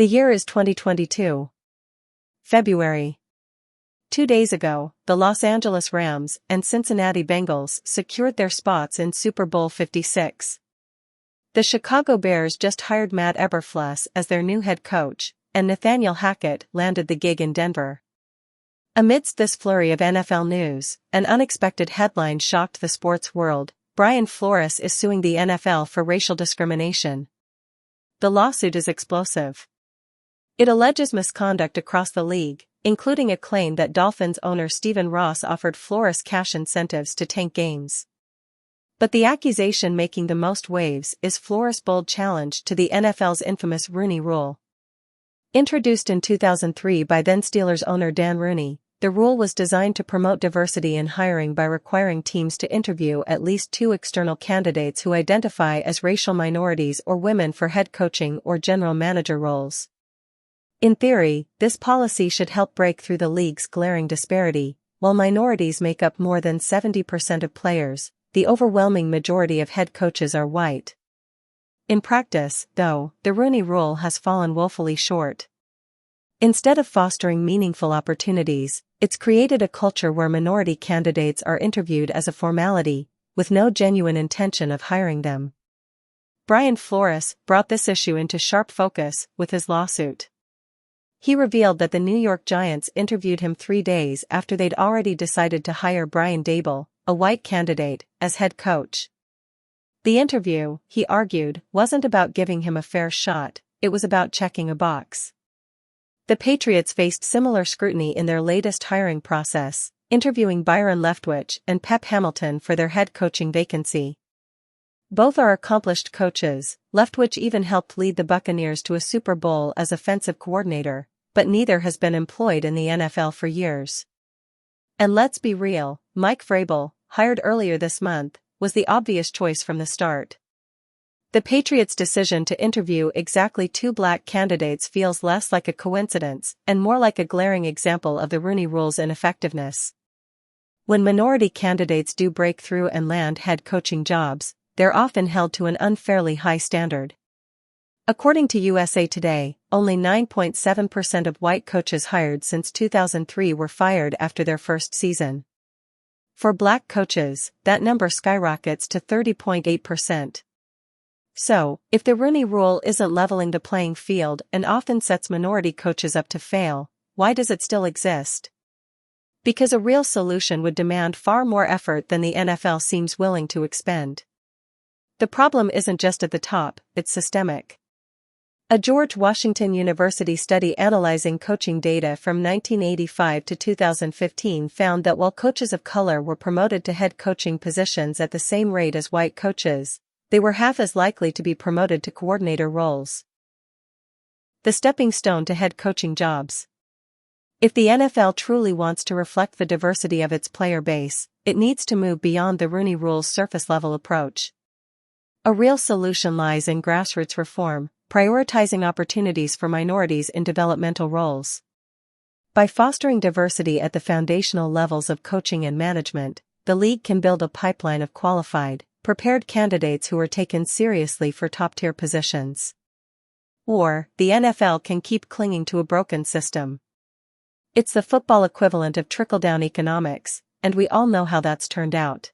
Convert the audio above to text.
The year is 2022. February. 2 days ago, the Los Angeles Rams and Cincinnati Bengals secured their spots in Super Bowl 56. The Chicago Bears just hired Matt Eberflus as their new head coach, and Nathaniel Hackett landed the gig in Denver. Amidst this flurry of NFL news, an unexpected headline shocked the sports world. Brian Flores is suing the NFL for racial discrimination. The lawsuit is explosive. It alleges misconduct across the league, including a claim that Dolphins owner Stephen Ross offered Flores cash incentives to tank games. But the accusation making the most waves is Flores' bold challenge to the NFL's infamous Rooney Rule. Introduced in 2003 by then Steelers owner Dan Rooney, the rule was designed to promote diversity in hiring by requiring teams to interview at least 2 external candidates who identify as racial minorities or women for head coaching or general manager roles. In theory, this policy should help break through the league's glaring disparity. While minorities make up more than 70% of players, the overwhelming majority of head coaches are white. In practice, though, the Rooney Rule has fallen woefully short. Instead of fostering meaningful opportunities, it's created a culture where minority candidates are interviewed as a formality, with no genuine intention of hiring them. Brian Flores brought this issue into sharp focus with his lawsuit. He revealed that the New York Giants interviewed him 3 days after they'd already decided to hire Brian Daboll, a white candidate, as head coach. The interview, he argued, wasn't about giving him a fair shot, it was about checking a box. The Patriots faced similar scrutiny in their latest hiring process, interviewing Byron Leftwich and Pep Hamilton for their head coaching vacancy. Both are accomplished coaches. Leftwich even helped lead the Buccaneers to a Super Bowl as offensive coordinator, but neither has been employed in the NFL for years. And let's be real, Mike Vrabel, hired earlier this month, was the obvious choice from the start. The Patriots' decision to interview exactly 2 black candidates feels less like a coincidence and more like a glaring example of the Rooney Rule's ineffectiveness. When minority candidates do break through and land head coaching jobs, they're often held to an unfairly high standard. According to USA Today, only 9.7% of white coaches hired since 2003 were fired after their first season. For black coaches, that number skyrockets to 30.8%. So, if the Rooney Rule isn't leveling the playing field and often sets minority coaches up to fail, why does it still exist? Because a real solution would demand far more effort than the NFL seems willing to expend. The problem isn't just at the top, it's systemic. A George Washington University study analyzing coaching data from 1985 to 2015 found that while coaches of color were promoted to head coaching positions at the same rate as white coaches, they were half as likely to be promoted to coordinator roles. The stepping stone to head coaching jobs. If the NFL truly wants to reflect the diversity of its player base, it needs to move beyond the Rooney Rule's surface-level approach. A real solution lies in grassroots reform, prioritizing opportunities for minorities in developmental roles. By fostering diversity at the foundational levels of coaching and management, the league can build a pipeline of qualified, prepared candidates who are taken seriously for top-tier positions. Or, the NFL can keep clinging to a broken system. It's the football equivalent of trickle-down economics, and we all know how that's turned out.